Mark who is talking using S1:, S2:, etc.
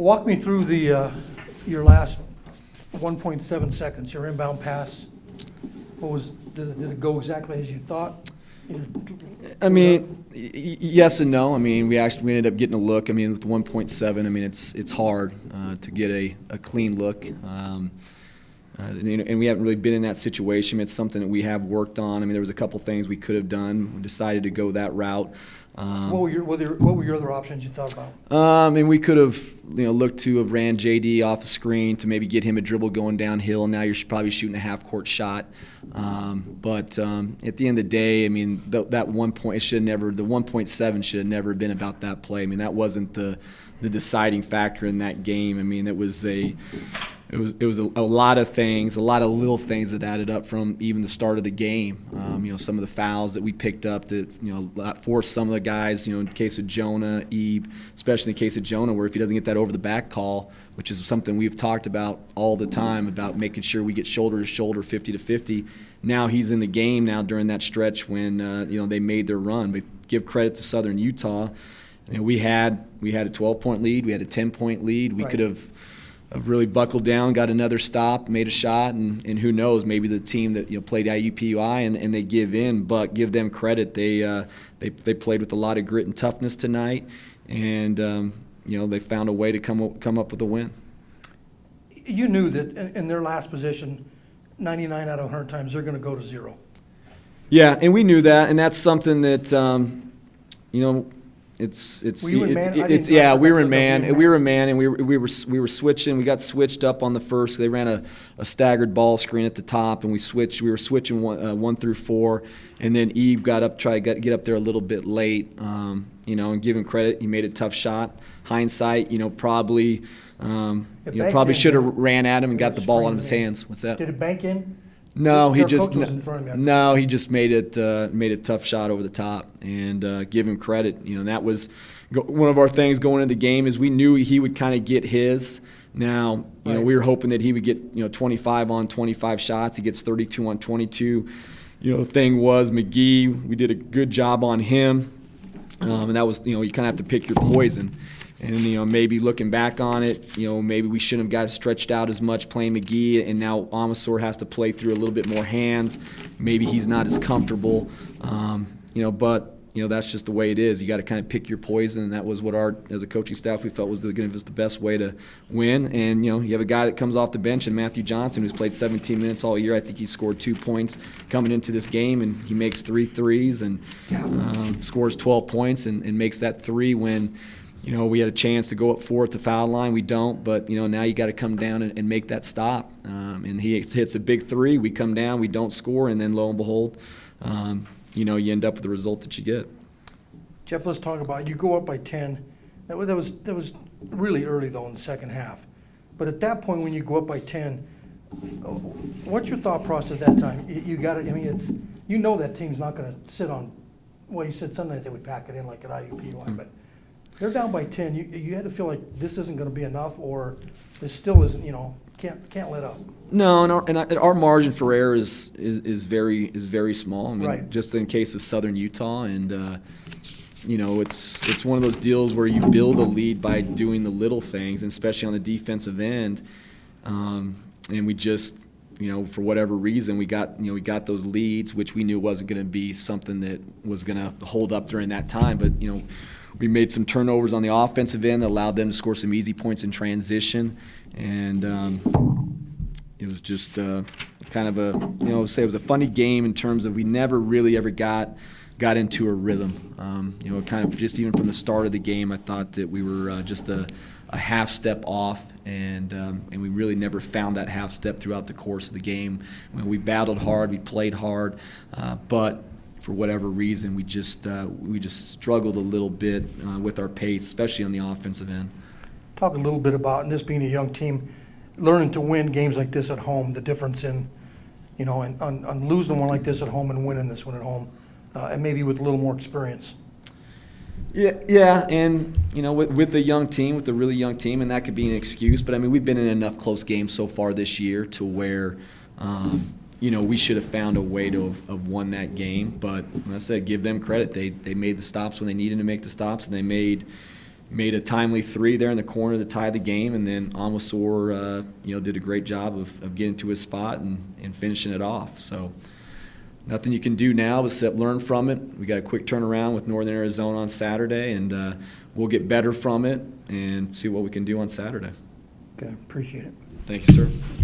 S1: Walk me through the your last 1.7 seconds, your inbound pass. Did it go exactly as you thought?
S2: I mean, yes and no. I mean, we ended up getting a look. I mean, with 1.7, I mean, it's hard to get a clean look. And we haven't really been in that situation. It's something that we have worked on. I mean, there was a couple things we could have done. We decided to go that route.
S1: What were your other options you thought about?
S2: And we could have, looked to have ran JD off the screen to maybe get him a dribble going downhill. Now you're probably shooting a half-court shot. But at the end of the day, I mean, that 1 point, the 1.7 should have never been about that play. I mean, that wasn't the deciding factor in that game. I mean, it was a lot of things, a lot of little things that added up from even the start of the game. Some of the fouls that we picked up that forced some of the guys. In the case of Jonah, Ebe, especially in the case of Jonah, where if he doesn't get that over the back call, which is something we've talked about all the time about making sure we get shoulder to shoulder, 50 to 50. Now he's in the game now during that stretch when they made their run. But give credit to Southern Utah. We had a 12-point lead, we had a 10-point lead. We could have really buckled down, got another stop, made a shot, and who knows, maybe the team that played IUPUI and they give in. But give them credit, they played with a lot of grit and toughness tonight, and they found a way to come up with a win.
S1: You knew that in their last position, 99 out of 100 times they're going to go to zero.
S2: Yeah, and we knew that, and that's something that we were in man, and we were switching. We got switched up on the first. They ran a staggered ball screen at the top, and we were switching 1 through 4, and then Eve got up, tried to get up there a little bit late. And give him credit, he made a tough shot. Hindsight, probably should have ran at him and got the ball out of his hands. What's that?
S1: Did it bank in?
S2: No, he just made it a tough shot over the top, and give him credit. That was one of our things going into the game is we knew he would kind of get his. Now, we were hoping that he would get 25 on 25 shots. He gets 32 on 22. The thing was McGee, we did a good job on him, and that was you kind of have to pick your poison. And, maybe looking back on it, maybe we shouldn't have got stretched out as much playing McGee, and now Amasor has to play through a little bit more hands. Maybe he's not as comfortable, but, that's just the way it is. You got to kind of pick your poison, and that was what as a coaching staff, we felt was going to give us the best way to win. And, you have a guy that comes off the bench, and Matthew Johnson, who's played 17 minutes all year. I think he scored 2 points coming into this game, and he makes 3 threes and scores 12 points and makes that 3 when – we had a chance to go up 4 at the foul line. We don't, but, now you got to come down and make that stop. And he hits a big 3. We come down, we don't score, and then lo and behold, you end up with the result that you get.
S1: Jeff, let's talk about you go up by 10. That was really early, though, in the second half. But at that point, when you go up by 10, what's your thought process at that time? You got it. I mean, that team's not going to sit on. Well, you said Sunday they would pack it in like at IUPUI, but they're down by 10. You had to feel like this isn't going to be enough, or this still isn't. Can't let up. No,
S2: our margin for error is very small. I mean,
S1: right.
S2: Just in case of Southern Utah, and it's one of those deals where you build a lead by doing the little things, and especially on the defensive end. And we just, for whatever reason, we got those leads, which we knew wasn't going to be something that was going to hold up during that time, but we made some turnovers on the offensive end that allowed them to score some easy points in transition, and it was just kind of it was a funny game in terms of we never really ever got into a rhythm. Kind of just even from the start of the game, I thought that we were just a half step off, and we really never found that half step throughout the course of the game. We battled hard, we played hard, but for whatever reason, we just struggled a little bit with our pace, especially on the offensive end.
S1: Talk a little bit about, and this being a young team, learning to win games like this at home, the difference in, on losing one like this at home and winning this one at home, and maybe with a little more experience.
S2: Yeah, and with the young team, with the really young team, and that could be an excuse, but I mean we've been in enough close games so far this year to where. We should have found a way to have won that game. But like I said, give them credit. They made the stops when they needed to make the stops, and they made made a timely three there in the corner to tie the game, and then Amasor, did a great job of getting to his spot and finishing it off. So nothing you can do now except learn from it. We got a quick turnaround with Northern Arizona on Saturday, and we'll get better from it and see what we can do on Saturday.
S1: Okay, appreciate it.
S2: Thank you, sir.